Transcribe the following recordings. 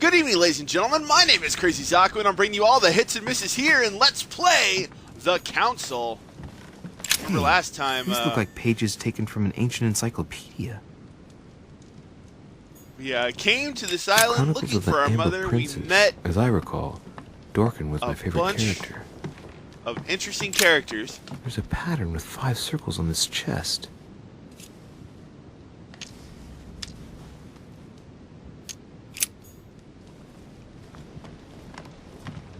Good evening, ladies and gentlemen. My name is Crazy Zaku, and I'm bringing you all the hits and misses here in Let's Play The Council. Remember last time, These look like pages taken from an ancient encyclopedia. We came to this island Chronicles looking of the for our Amber mother. Princess. We met As I recall, Dorkin was my favorite bunch character. of interesting characters. There's a pattern with 5 circles on this chest.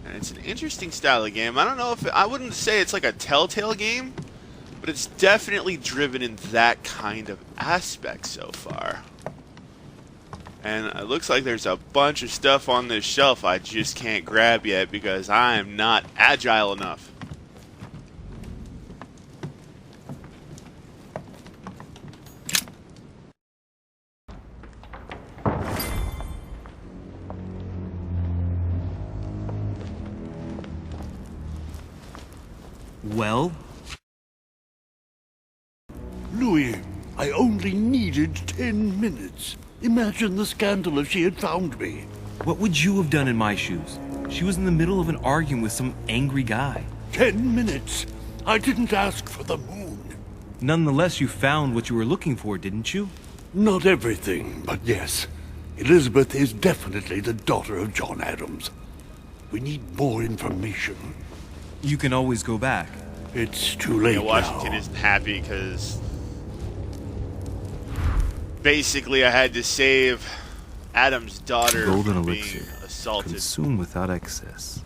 And it's an interesting style of game. I don't know if I wouldn't say it's like a Telltale game, but it's definitely driven in that kind of aspect so far. And it looks like there's a bunch of stuff on this shelf I just can't grab yet because I am not agile enough. Well? Louis, I only needed 10 minutes. Imagine the scandal if she had found me. What would you have done in my shoes? She was in the middle of an argument with some angry guy. 10 minutes? I didn't ask for the moon. Nonetheless, you found what you were looking for, didn't you? Not everything, but yes. Elizabeth is definitely the daughter of John Adams. We need more information. You can always go back. It's too late Washington now. isn't happy because basically I had to save Adam's daughter Golden from elixir. being assaulted. Consume without excess.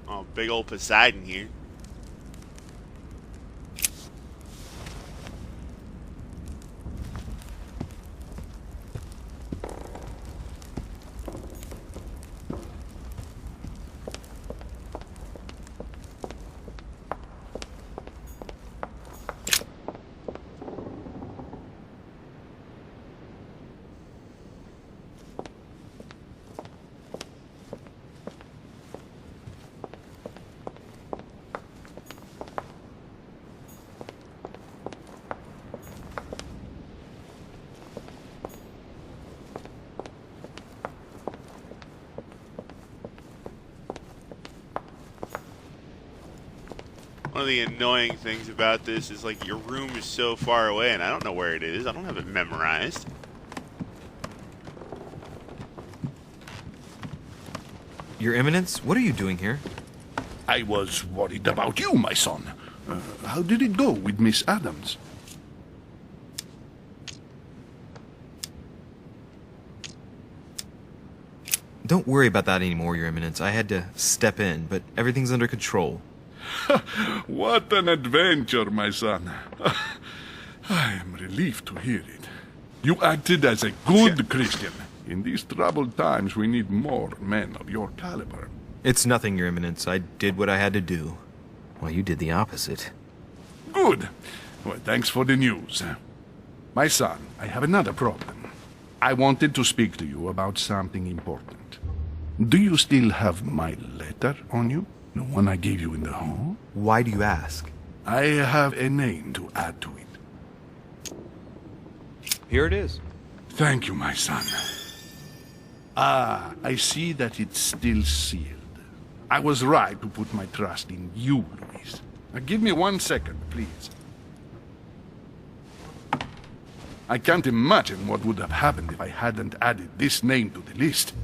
Oh, big old Poseidon here. One of the annoying things about this is like your room is so far away and I don't know where it is. I don't have it memorized. Your Eminence, what are you doing here? I was worried about you, my son. How did it go with Miss Adams? Don't worry about that anymore, Your Eminence. I had to step in, but everything's under control. What an adventure, my son. I am relieved to hear it. You acted as a good Christian. In these troubled times, we need more men of your caliber. It's nothing, Your Eminence. I did what I had to do. Well, you did the opposite. Good. Well, thanks for the news. My son, I have another problem. I wanted to speak to you about something important. Do you still have my letter on you? The one I gave you in the hall? Why do you ask? I have a name to add to it. Here it is. Thank you, my son. Ah, I see that it's still sealed. I was right to put my trust in you, Louise. Now, give me 1 second, please. I can't imagine what would have happened if I hadn't added this name to the list.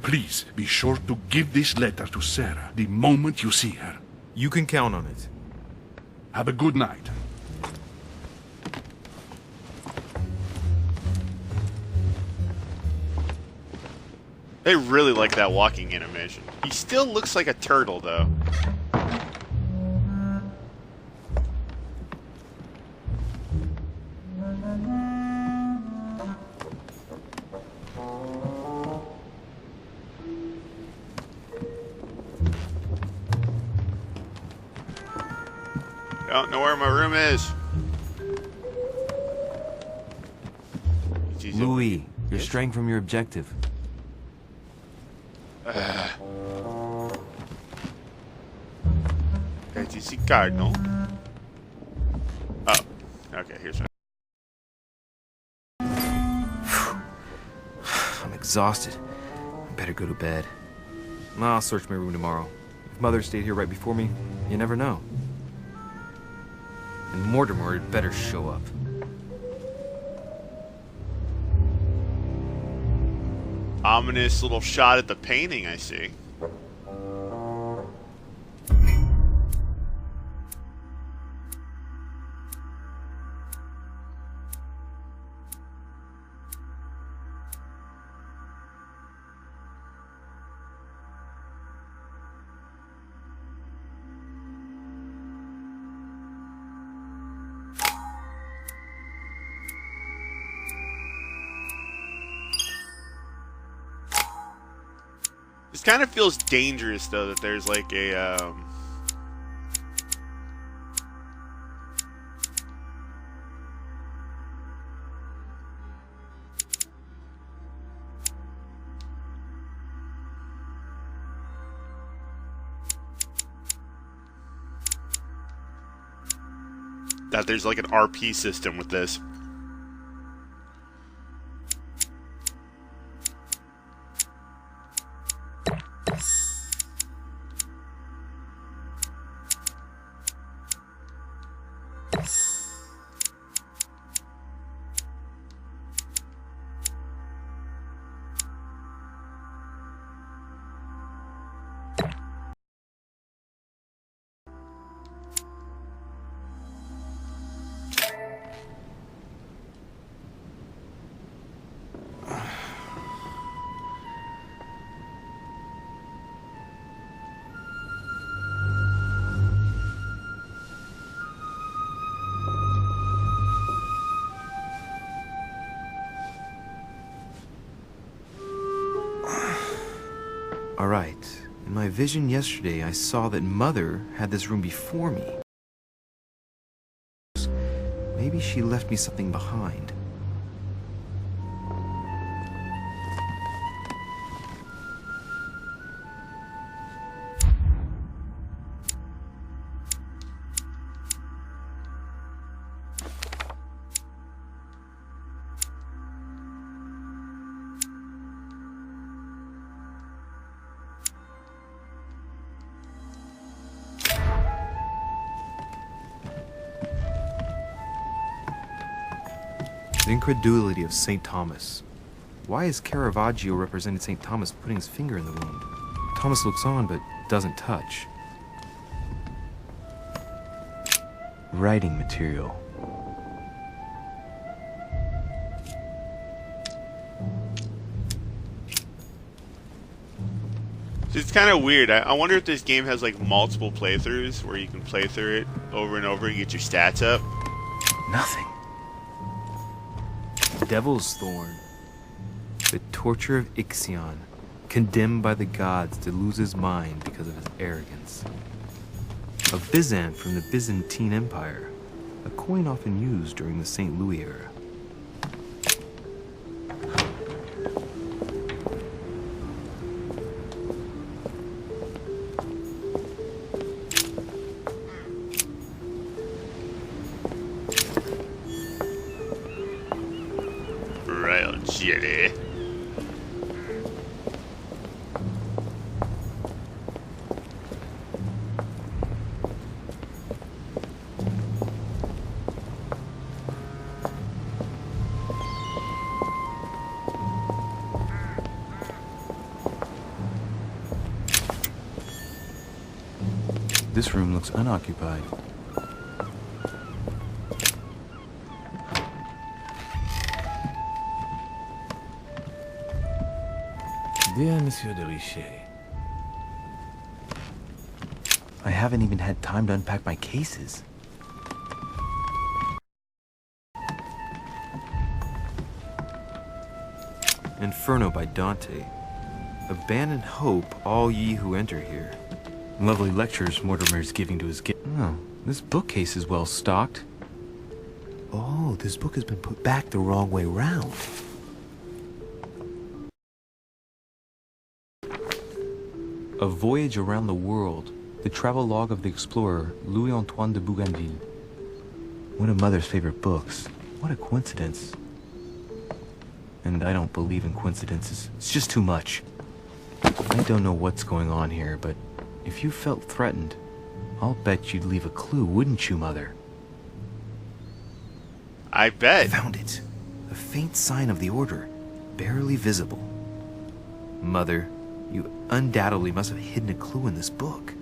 Please be sure to give this letter to Sarah the moment you see her. You can count on it. Have a good night. They really like that walking animation. He still looks like a turtle though. Don't know where my room is. Louis, you're straying from your objective. Guys, you see Cardinal. Okay, here's my. I'm exhausted. I better go to bed. I'll search my room tomorrow. If Mother stayed here right before me, you never know. And Mortimer had better show up. Ominous little shot at the painting, I see. This kind of feels dangerous, though, that there's like a, that there's like an RP system with this. Alright, in my vision yesterday, I saw that Mother had this room before me. Maybe she left me something behind. The incredulity of St. Thomas. Why is Caravaggio represented St. Thomas putting his finger in the wound? Thomas looks on but doesn't touch. Writing material. So it's kind of weird. I wonder if this game has like multiple playthroughs where you can play through it over and over and get your stats up. Nothing. Devil's Thorn. The torture of Ixion, condemned by the gods to lose his mind because of his arrogance. A Byzant from the Byzantine Empire, a coin often used during the St. Louis era. Jelly. This room looks unoccupied. Dear Monsieur de Richet, I haven't even had time to unpack my cases. Inferno by Dante. Abandon hope, all ye who enter here. Lovely lectures Mortimer's giving to his gift. Oh, this bookcase is well stocked. Oh, this book has been put back the wrong way round. A Voyage Around the World, the travel log of the explorer Louis-Antoine de Bougainville. One of Mother's favorite books. What a coincidence. And I don't believe in coincidences. It's just too much. I don't know what's going on here, but if you felt threatened, I'll bet you'd leave a clue, wouldn't you, Mother? I bet. Found it. A faint sign of the order, barely visible. Mother, you undoubtedly must have hidden a clue in this book.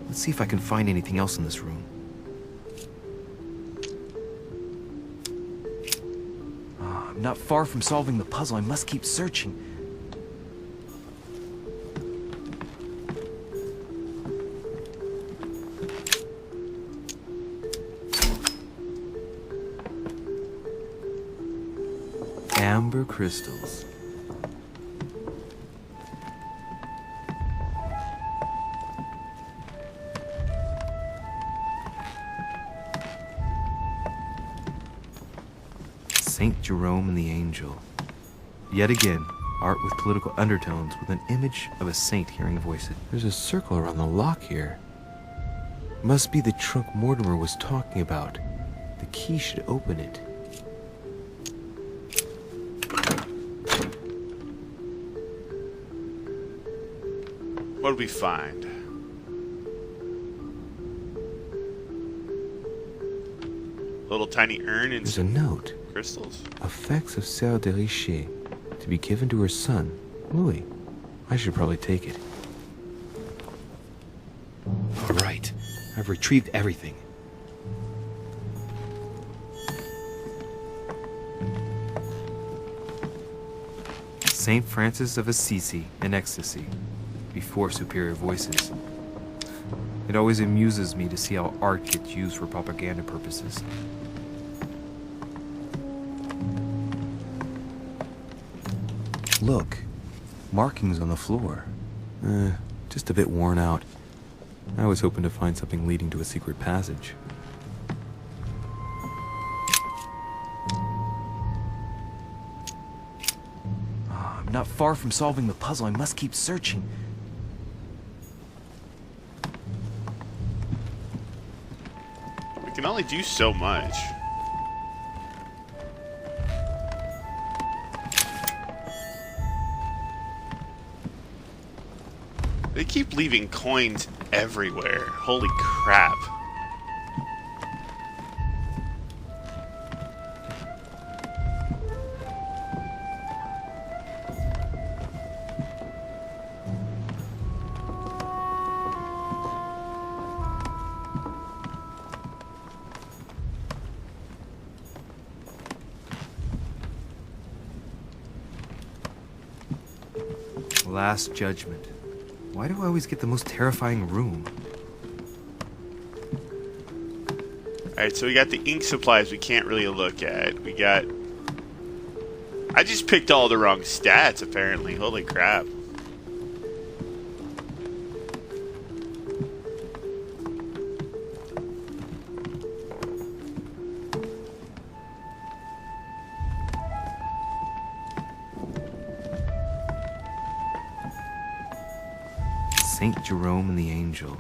Let's see if I can find anything else in this room. I'm not far from solving the puzzle. I must keep searching. Amber crystals. Saint Jerome and the Angel. Yet again, art with political undertones with an image of a saint hearing voices. There's a circle around the lock here. Must be the trunk Mortimer was talking about. The key should open it. What did we find? Little tiny urn and There's a note. crystals. Effects of Sœur de Richet. To be given to her son, Louis. I should probably take it. All right. I've retrieved everything. Saint Francis of Assisi in ecstasy. Before superior voices. It always amuses me to see how art gets used for propaganda purposes. Look, markings on the floor. Just a bit worn out. I was hoping to find something leading to a secret passage. I'm not far from solving the puzzle. I must keep searching. We can only do so much. They keep leaving coins everywhere. Holy crap. Last Judgment. Why do I always get the most terrifying room? Alright, so we got the ink supplies we can't really look at. We got... I just picked all the wrong stats, apparently. Holy crap. Saint Jerome and the Angel.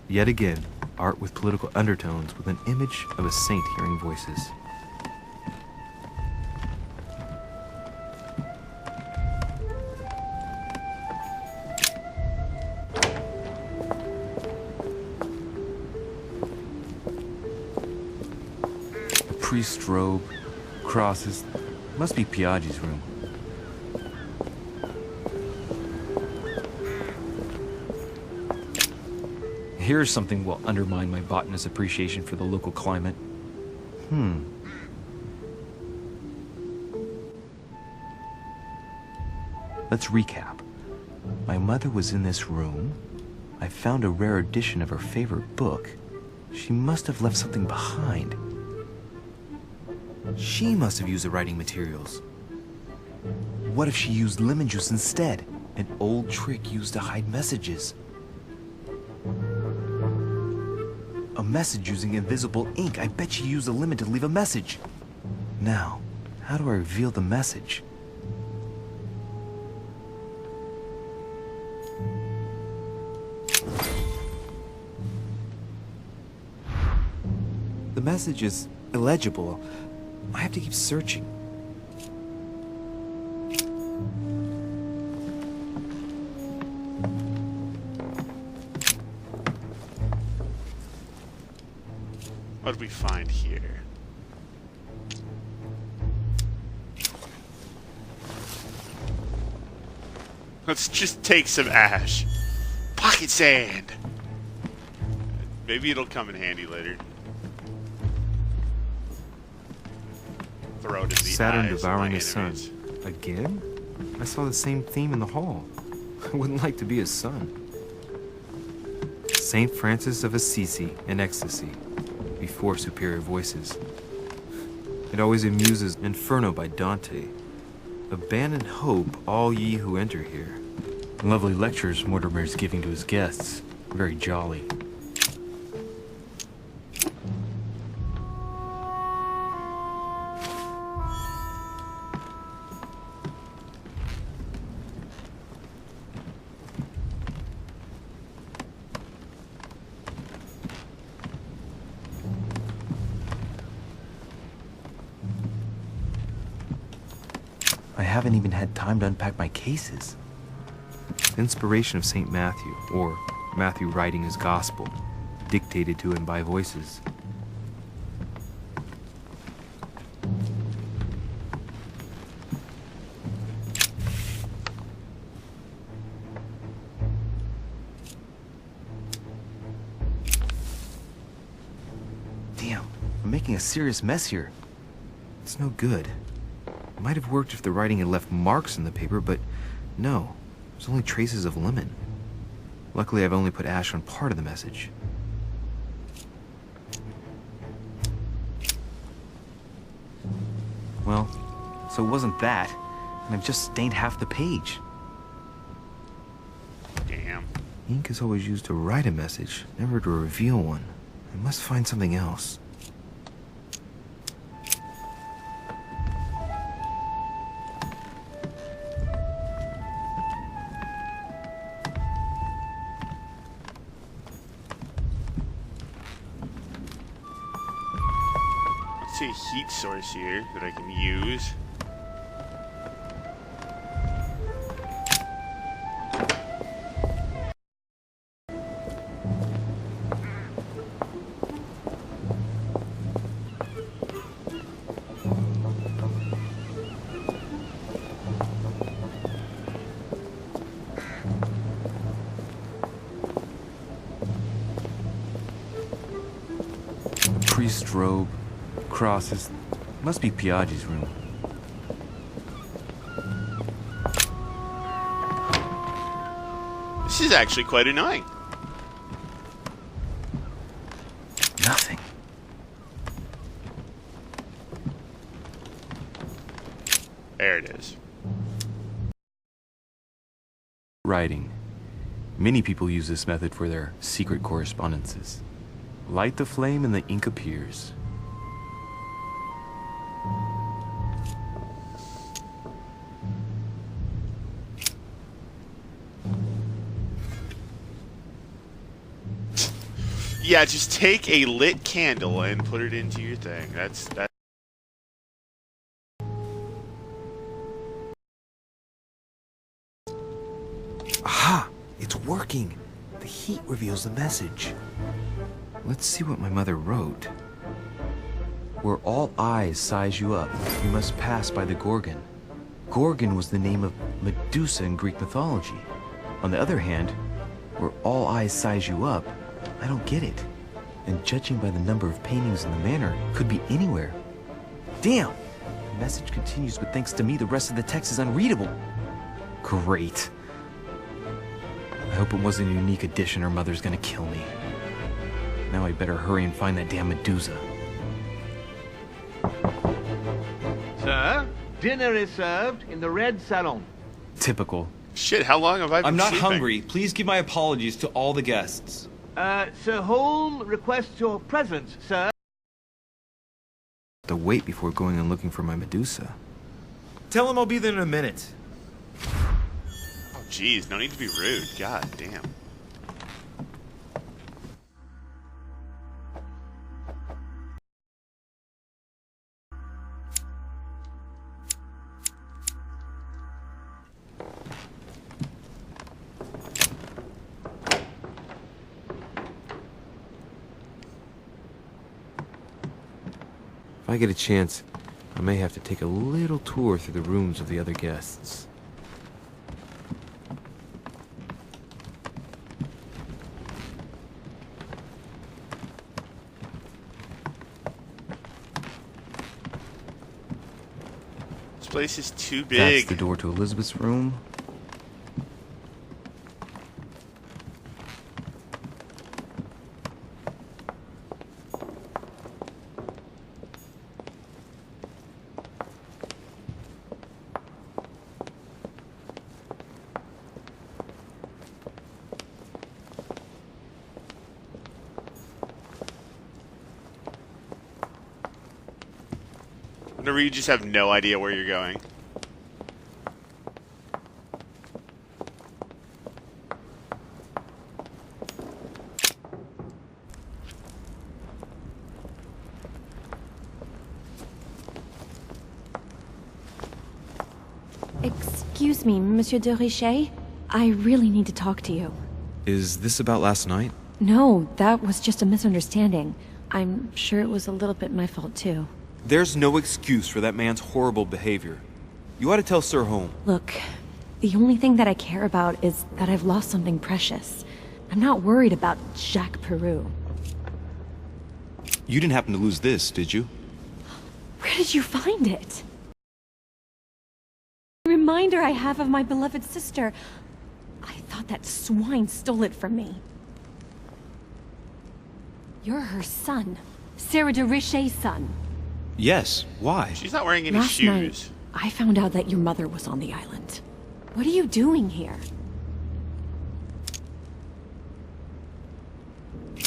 Yet again, art with political undertones with an image of a saint hearing voices. A priest's robe, crosses. Must be Piaggi's room. Here's something will undermine my botanist's appreciation for the local climate. Let's recap. My mother was in this room. I found a rare edition of her favorite book. She must have left something behind. She must have used the writing materials. What if she used lemon juice instead? An old trick used to hide messages. A message using invisible ink. I bet she used a lemon to leave a message. Now, how do I reveal the message? The message is illegible. I have to keep searching. What did we find here? Let's just take some ash. Pocket sand! Maybe it'll come in handy later. Throw it in the Saturn eyes of devouring my his son. enemies. Again? I saw the same theme in the hall. I wouldn't like to be his son. Saint Francis of Assisi in ecstasy, before superior voices. It always amuses Inferno by Dante. Abandon hope, all ye who enter here. Lovely lectures Mortimer's giving to his guests. Very jolly. I haven't even had time to unpack my cases. The inspiration of St. Matthew, or Matthew writing his gospel, dictated to him by voices. Damn, I'm making a serious mess here. It's no good. It might have worked if the writing had left marks in the paper, but no. There's only traces of lemon. Luckily, I've only put ash on part of the message. Well, so it wasn't that, and I've just stained half the page. Damn. Ink is always used to write a message, never to reveal one. I must find something else. I see a heat source here that I can use. Priest robe, crosses. Must be Piaggi's room. This is actually quite annoying. Nothing. There it is. Writing. Many people use this method for their secret correspondences. Light the flame and the ink appears. Yeah, just take a lit candle and put it into your thing. That's that. Aha! It's working! The heat reveals the message. Let's see what my mother wrote. Where all eyes size you up, you must pass by the Gorgon. Gorgon was the name of Medusa in Greek mythology. On the other hand, where all eyes size you up, I don't get it. And judging by the number of paintings in the manor, could be anywhere. Damn! The message continues, but thanks to me, the rest of the text is unreadable. Great. I hope it wasn't a unique edition or Mother's gonna kill me. Now I better hurry and find that damn Medusa. Sir, dinner is served in the red salon. Typical. Shit, how long have I been I'm not sleeping? hungry. Please give my apologies to all the guests. Sir Holm requests your presence, sir. To wait before going and looking for my Medusa. Tell him I'll be there in a minute. Oh, jeez, no need to be rude. God damn. If I get a chance, I may have to take a little tour through the rooms of the other guests. This place is too That's big. the door to Elizabeth's room. Whenever you just have no idea where you're going. Excuse me, Monsieur de Richet? I really need to talk to you. Is this about last night? No, that was just a misunderstanding. I'm sure it was a little bit my fault, too. There's no excuse for that man's horrible behavior. You ought to tell Sir Holmes. Look, the only thing that I care about is that I've lost something precious. I'm not worried about Jacques Peru. You didn't happen to lose this, did you? Where did you find it? The reminder I have of my beloved sister. I thought that swine stole it from me. You're her son. Sarah de Richet's son. Yes. Why? She's not wearing any Last shoes. night, I found out that your mother was on the island. What are you doing here?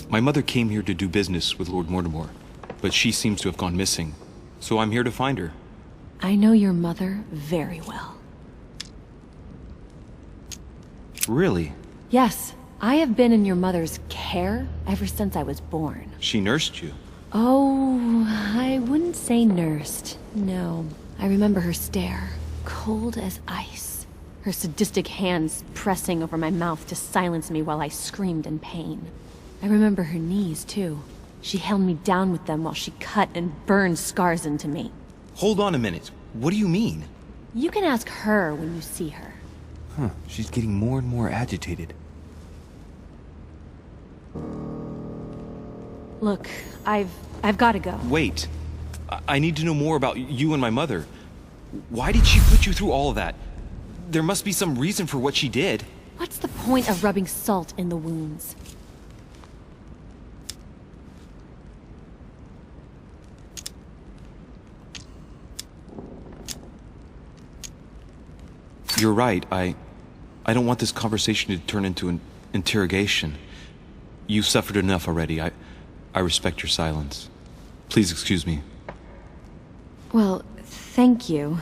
My mother came here to do business with Lord Mortimer, but she seems to have gone missing. So I'm here to find her. I know your mother very well. Really? Yes, I have been in your mother's care ever since I was born. She nursed you. Oh, I wouldn't say nursed. No. I remember her stare, cold as ice. Her sadistic hands pressing over my mouth to silence me while I screamed in pain. I remember her knees, too. She held me down with them while she cut and burned scars into me. Hold on a minute. What do you mean? You can ask her when you see her. Huh, she's getting more and more agitated. Look, I've got to go. Wait. I need to know more about you and my mother. Why did she put you through all of that? There must be some reason for what she did. What's the point of rubbing salt in the wounds? You're right. I don't want this conversation to turn into an interrogation. You've suffered enough already. I respect your silence. Please excuse me. Well, thank you.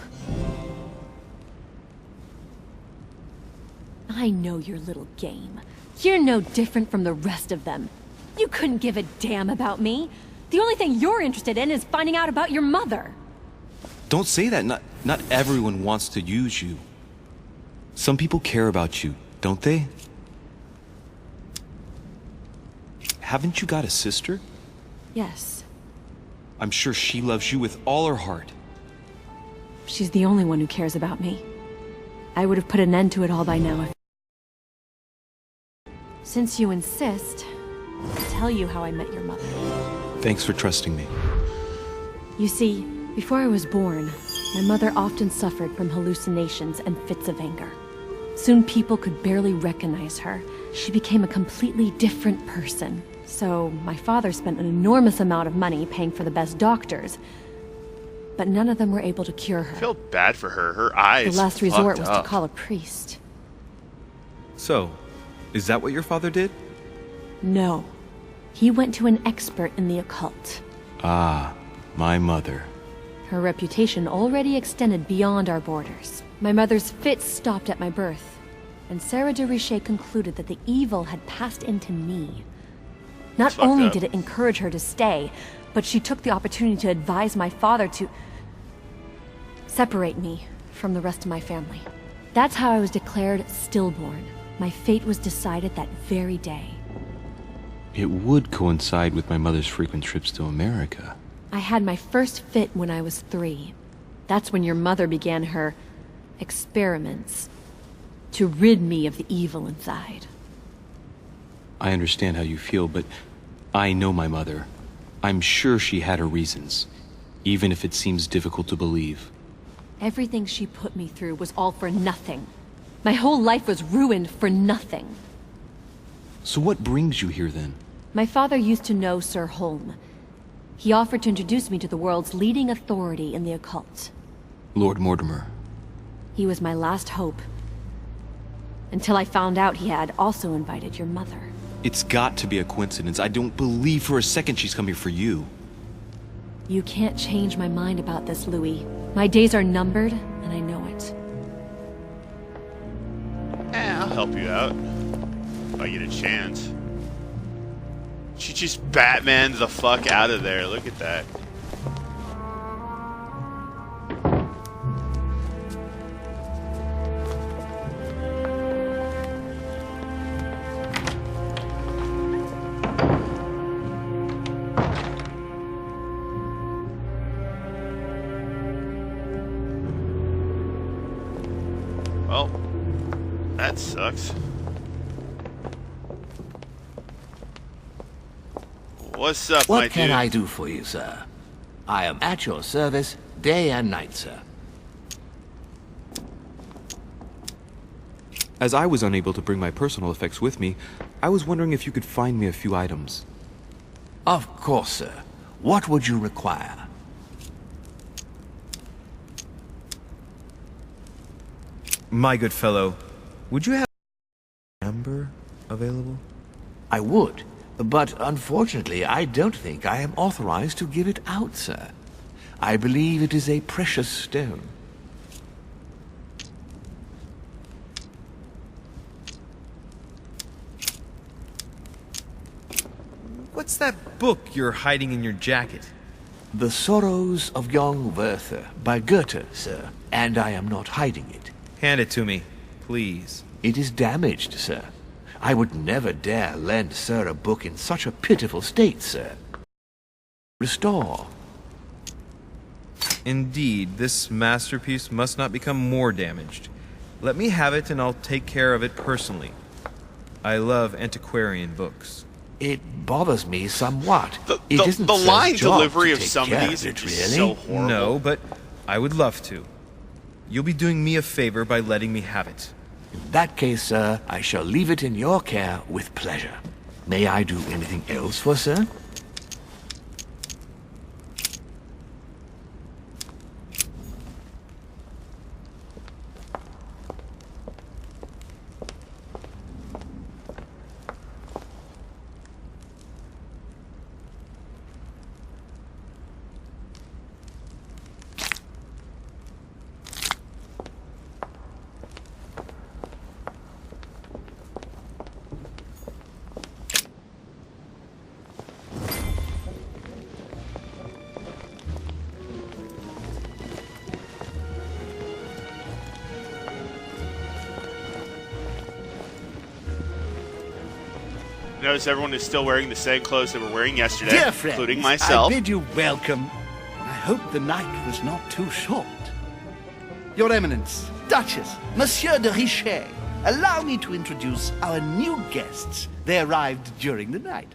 I know your little game. You're no different from the rest of them. You couldn't give a damn about me. The only thing you're interested in is finding out about your mother. Don't say that. Not everyone wants to use you. Some people care about you, don't they? Haven't you got a sister? Yes. I'm sure she loves you with all her heart. She's the only one who cares about me. I would have put an end to it all by now if... Since you insist, I'll tell you how I met your mother. Thanks for trusting me. You see, before I was born, my mother often suffered from hallucinations and fits of anger. Soon people could barely recognize her. She became a completely different person. So my father spent an enormous amount of money paying for the best doctors, but none of them were able to cure I her. feel bad for her. Her eyes. The last resort was fucked up. to call a priest. So, is that what your father did? No. He went to an expert in the occult. Ah, my mother. Her reputation already extended beyond our borders. My mother's fits stopped at my birth, and Sarah de Richet concluded that the evil had passed into me. Not fucked only up. did it encourage her to stay, but she took the opportunity to advise my father to separate me from the rest of my family. That's how I was declared stillborn. My fate was decided that very day. It would coincide with my mother's frequent trips to America. I had my first fit when I was 3. That's when your mother began her experiments to rid me of the evil inside. I understand how you feel, but I know my mother. I'm sure she had her reasons, even if it seems difficult to believe. Everything she put me through was all for nothing. My whole life was ruined for nothing. So what brings you here then? My father used to know Sir Holm. He offered to introduce me to the world's leading authority in the occult. Lord Mortimer. He was my last hope. Until I found out he had also invited your mother. It's got to be a coincidence. I don't believe for a second she's come here for you. You can't change my mind about this, Louis. My days are numbered, and I know it. I'll help you out. If I get a chance. She just Batmaned the fuck out of there. Look at that. Well, that sucks. What's up, my What can dude? I do for you, sir? I am at your service day and night, sir. As I was unable to bring my personal effects with me, I was wondering if you could find me a few items. Of course, sir. What would you require? My good fellow, would you have amber available? I would, but unfortunately I don't think I am authorized to give it out, sir. I believe it is a precious stone. What's that book you're hiding in your jacket? The Sorrows of Young Werther by Goethe, sir, and I am not hiding it. Hand it to me, please. It is damaged, sir. I would never dare lend sir a book in such a pitiful state, sir. Restore. Indeed, this masterpiece must not become more damaged. Let me have it and I'll take care of it personally. I love antiquarian books. It bothers me somewhat. It The isn't sir's line job delivery to of take some care of these are it, just really. so horrible. No, but I would love to. You'll be doing me a favor by letting me have it. In that case, sir, I shall leave it in your care with pleasure. May I do anything else for sir? Notice everyone is still wearing the same clothes they were wearing yesterday, Dear friends, including myself. I bid you welcome. I hope the night was not too short. Your Eminence, Duchess, Monsieur de Richet, allow me to introduce our new guests. They arrived during the night.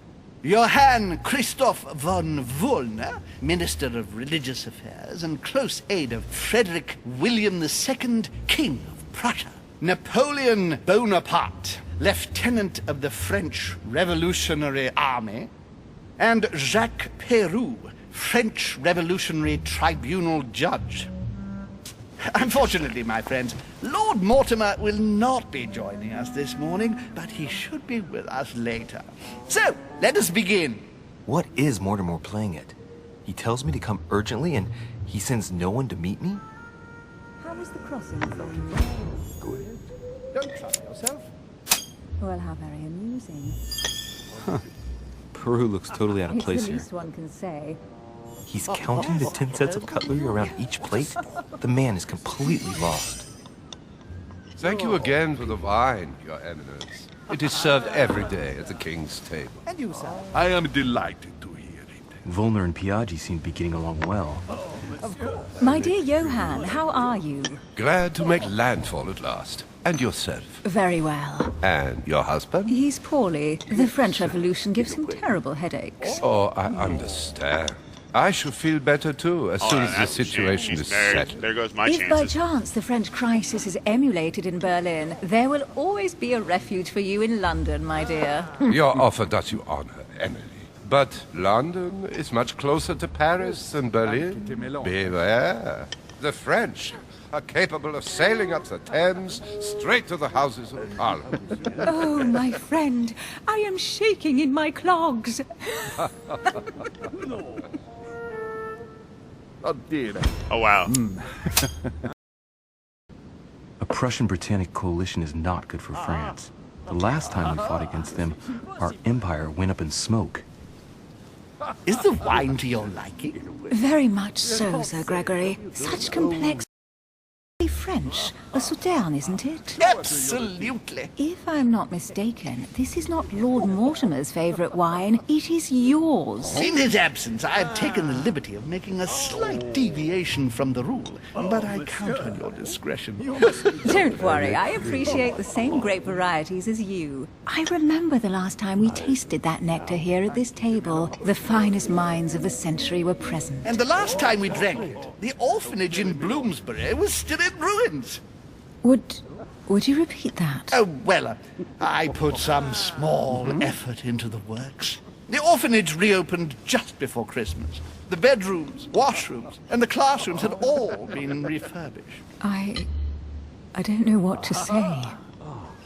Johann Christoph von Wollner, Minister of Religious Affairs and close aide of Frederick William II, King of Prussia. Napoleon Bonaparte, Lieutenant of the French Revolutionary Army, and Jacques Peroux, French Revolutionary Tribunal Judge. Unfortunately, my friends, Lord Mortimer will not be joining us this morning, but he should be with us later. So, let us begin. What is Mortimer playing at? He tells me to come urgently and he sends no one to meet me? How was the crossing from? Good. Don't trouble yourself. Well, how very amusing. Peru looks totally out of It's place the here. least one can say. He's counting the 10 sets of cutlery around each plate? The man is completely lost. Thank you again for the wine, Your Eminence. It is served every day at the king's table. And you, sir? I am delighted to hear it. Volner and Piaggi seem to be getting along well. My dear Johann, how are you? Glad to make landfall at last. And yourself? Very well. And your husband? He's poorly. The French Revolution gives him terrible headaches. Oh, I understand. I should feel better too, as soon as the situation is settled. There goes my If by chances. chance the French crisis is emulated in Berlin, there will always be a refuge for you in London, my dear. Your offer does you honor, Emily. But London is much closer to Paris than Berlin. Beware. The French are capable of sailing up the Thames straight to the Houses of Parliament. Oh, my friend, I am shaking in my clogs. Oh, wow. A Prussian-Britannic coalition is not good for France. The last time we fought against them, our empire went up in smoke. Is the wine to your liking? Very much so, Sir Gregory. Such complex French. A Sauterne, isn't it? Absolutely. If I'm not mistaken, this is not Lord Mortimer's favourite wine. It is yours. In his absence, I have taken the liberty of making a slight deviation from the rule, but I count on your discretion. Don't worry, I appreciate the same grape varieties as you. I remember the last time we tasted that nectar here at this table. The finest minds of the century were present. And the last time we drank it, the orphanage in Bloomsbury was still in ruins. Would you repeat that? Oh, well, I put some small effort into the works. The orphanage reopened just before Christmas. The bedrooms, washrooms, and the classrooms had all been refurbished. I don't know what to say.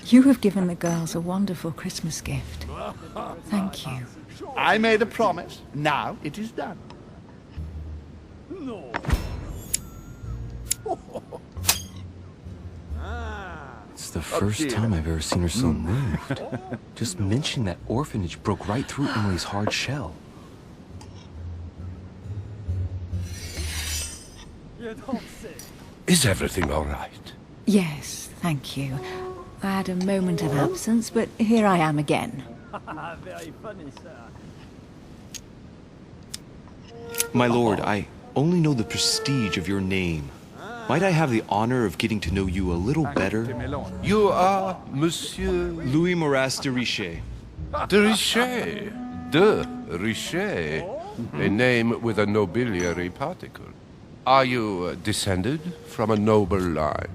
You have given the girls a wonderful Christmas gift. Thank you. I made a promise. Now it is done. It's the first time I've ever seen her so moved. Just mentioning that orphanage broke right through Emily's hard shell. Is everything all right? Yes, thank you. I had a moment of absence, but here I am again. My lord, I only know the prestige of your name. Might I have the honor of getting to know you a little better? You are Monsieur Louis Moras de Richet. de Richet. De Richet. A name with a nobiliary particle. Are you descended from a noble line?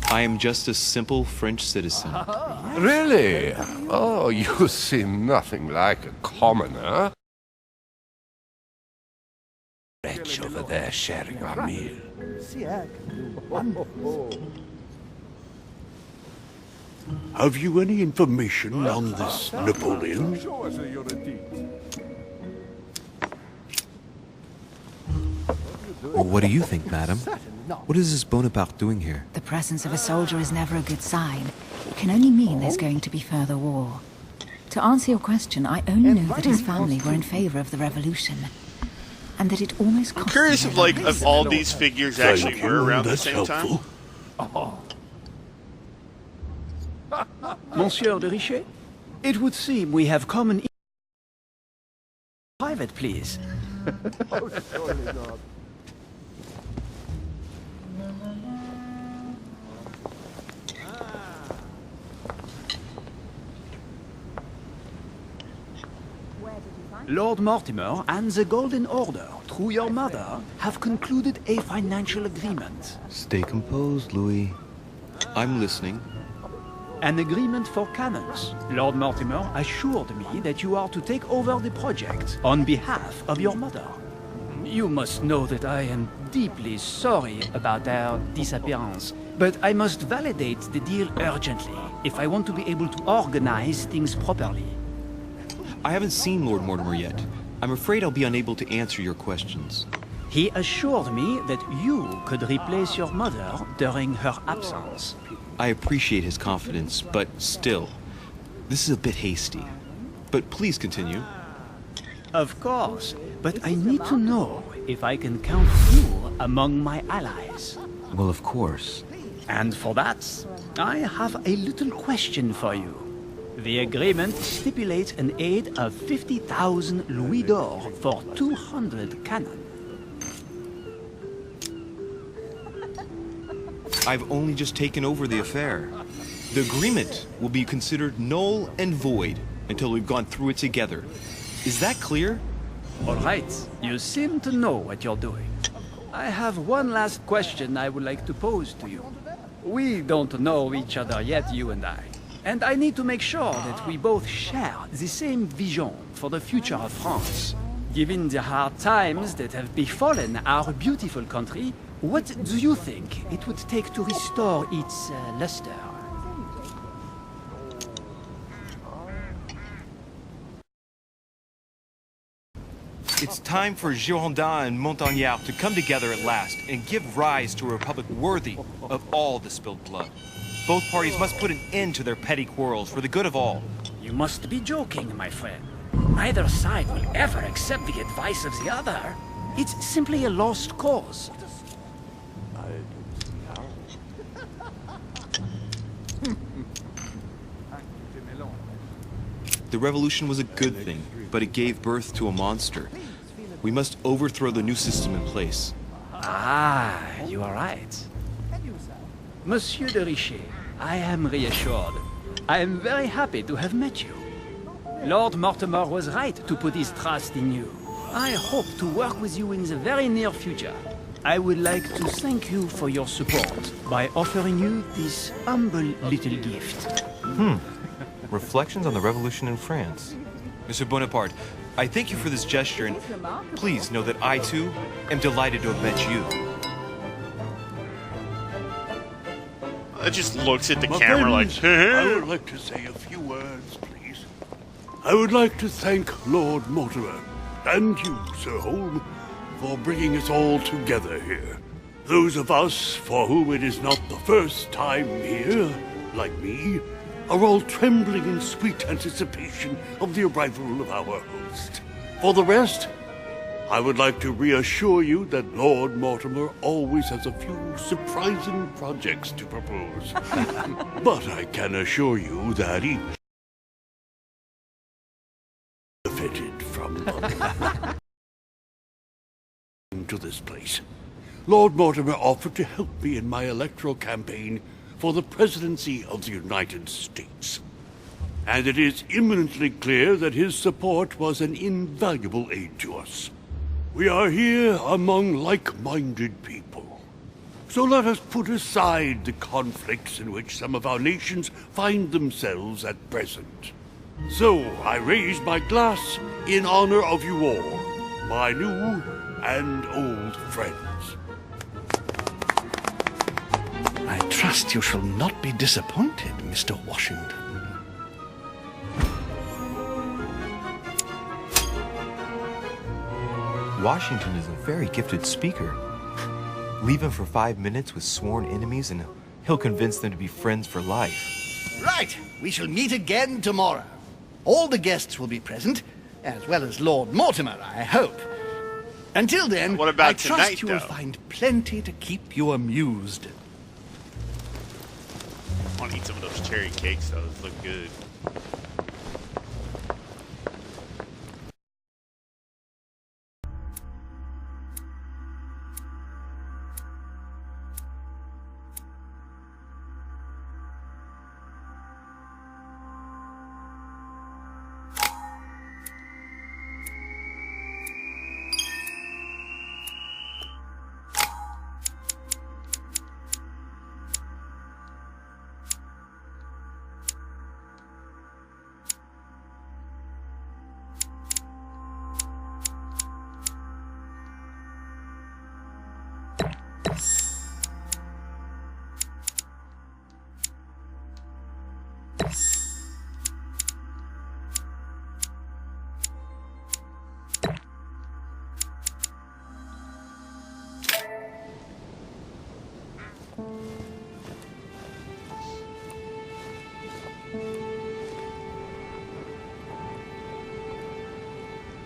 I am just a simple French citizen. Really? Oh, you seem nothing like a commoner. Wretch over there sharing our meal. Have you any information on this Napoleon? What do you think, madam? What is this Bonaparte doing here? The presence of a soldier is never a good sign. It can only mean there's going to be further war. To answer your question, I only know that his family were in favor of the revolution. And that it almost cost I'm curious them if, their like, lives. if all these figures actually Thank were you, around the that's same time. helpful. Monsieur de Richet, it would seem we have common... Private, please. Lord Mortimer and the Golden Order, through your mother, have concluded a financial agreement. Stay composed, Louis. I'm listening. An agreement for cannons. Lord Mortimer assured me that you are to take over the project on behalf of your mother. You must know that I am deeply sorry about their disappearance, but I must validate the deal urgently if I want to be able to organize things properly. I haven't seen Lord Mortimer yet. I'm afraid I'll be unable to answer your questions. He assured me that you could replace your mother during her absence. I appreciate his confidence, but still, this is a bit hasty. But please continue. Of course, but I need to know if I can count you among my allies. Well, of course. And for that, I have a little question for you. The agreement stipulates an aid of 50,000 louis d'or for 200 cannon. I've only just taken over the affair. The agreement will be considered null and void until we've gone through it together. Is that clear? All right, you seem to know what you're doing. I have one last question I would like to pose to you. We don't know each other yet, you and I need to make sure that we both share the same vision for the future of France. Given the hard times that have befallen our beautiful country, what do you think it would take to restore its luster? It's time for Girondins and Montagnard to come together at last and give rise to a republic worthy of all the spilled blood. Both parties must put an end to their petty quarrels for the good of all. You must be joking, my friend. Neither side will ever accept the advice of the other. It's simply a lost cause. The revolution was a good thing, but it gave birth to a monster. We must overthrow the new system in place. Ah, you are right. Monsieur de Richet, I am reassured. I am very happy to have met you. Lord Mortimer was right to put his trust in you. I hope to work with you in the very near future. I would like to thank you for your support by offering you this humble little gift. Reflections on the Revolution in France. Monsieur Bonaparte, I thank you for this gesture, and please know that I, too, am delighted to have met you. I just looks at the My camera friends, like, I would like to say a few words, please. I would like to thank Lord Mortimer, and you, Sir Holm, for bringing us all together here. Those of us for whom it is not the first time here, like me, are all trembling in sweet anticipation of the arrival of our host. For the rest, I would like to reassure you that Lord Mortimer always has a few surprising projects to propose. But I can assure you that each benefited from to this place. Lord Mortimer offered to help me in my electoral campaign for the presidency of the United States. And it is imminently clear that his support was an invaluable aid to us. We are here among like-minded people. So let us put aside the conflicts in which some of our nations find themselves at present. So I raise my glass in honor of you all, my new and old friends. I trust you shall not be disappointed, Mr. Washington. Washington is a very gifted speaker. Leave him for 5 minutes with sworn enemies and he'll convince them to be friends for life. Right, we shall meet again tomorrow. All the guests will be present, as well as Lord Mortimer, I hope. Until then, What about I trust tonight, you will though? find plenty to keep you amused. I want to eat some of those cherry cakes, though. Those look good.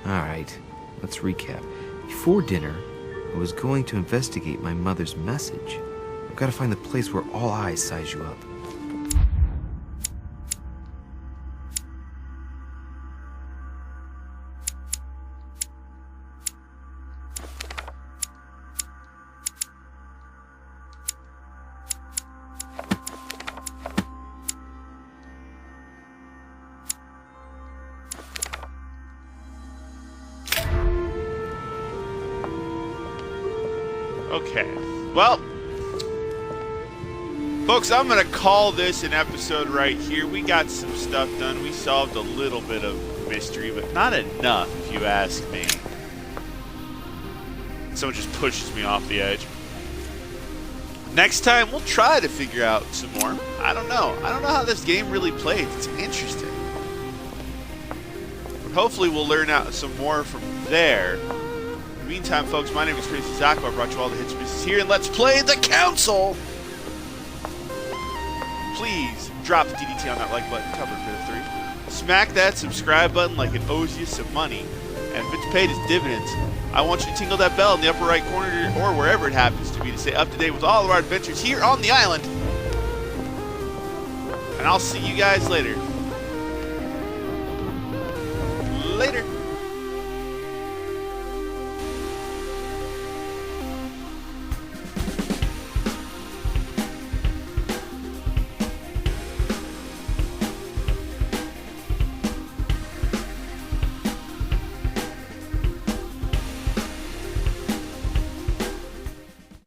Alright, let's recap. Before dinner, I was going to investigate my mother's message. I've got to find the place where all eyes size you up. Okay, well, folks, I'm going to call this an episode right here. We got some stuff done. We solved a little bit of mystery, but not enough, if you ask me. Someone just pushes me off the edge. Next time, we'll try to figure out some more. I don't know. I don't know how this game really plays. It's interesting. But hopefully we'll learn out some more from there. In the meantime, folks, my name is Crazy Zacho. I brought you all the hits pieces here, and let's play the Council! Please drop the DDT on that like button, cover for 3. Smack that subscribe button like it owes you some money. And if it's paid as dividends, I want you to tingle that bell in the upper right corner or wherever it happens to be to stay up to date with all of our adventures here on the island. And I'll see you guys later. Later.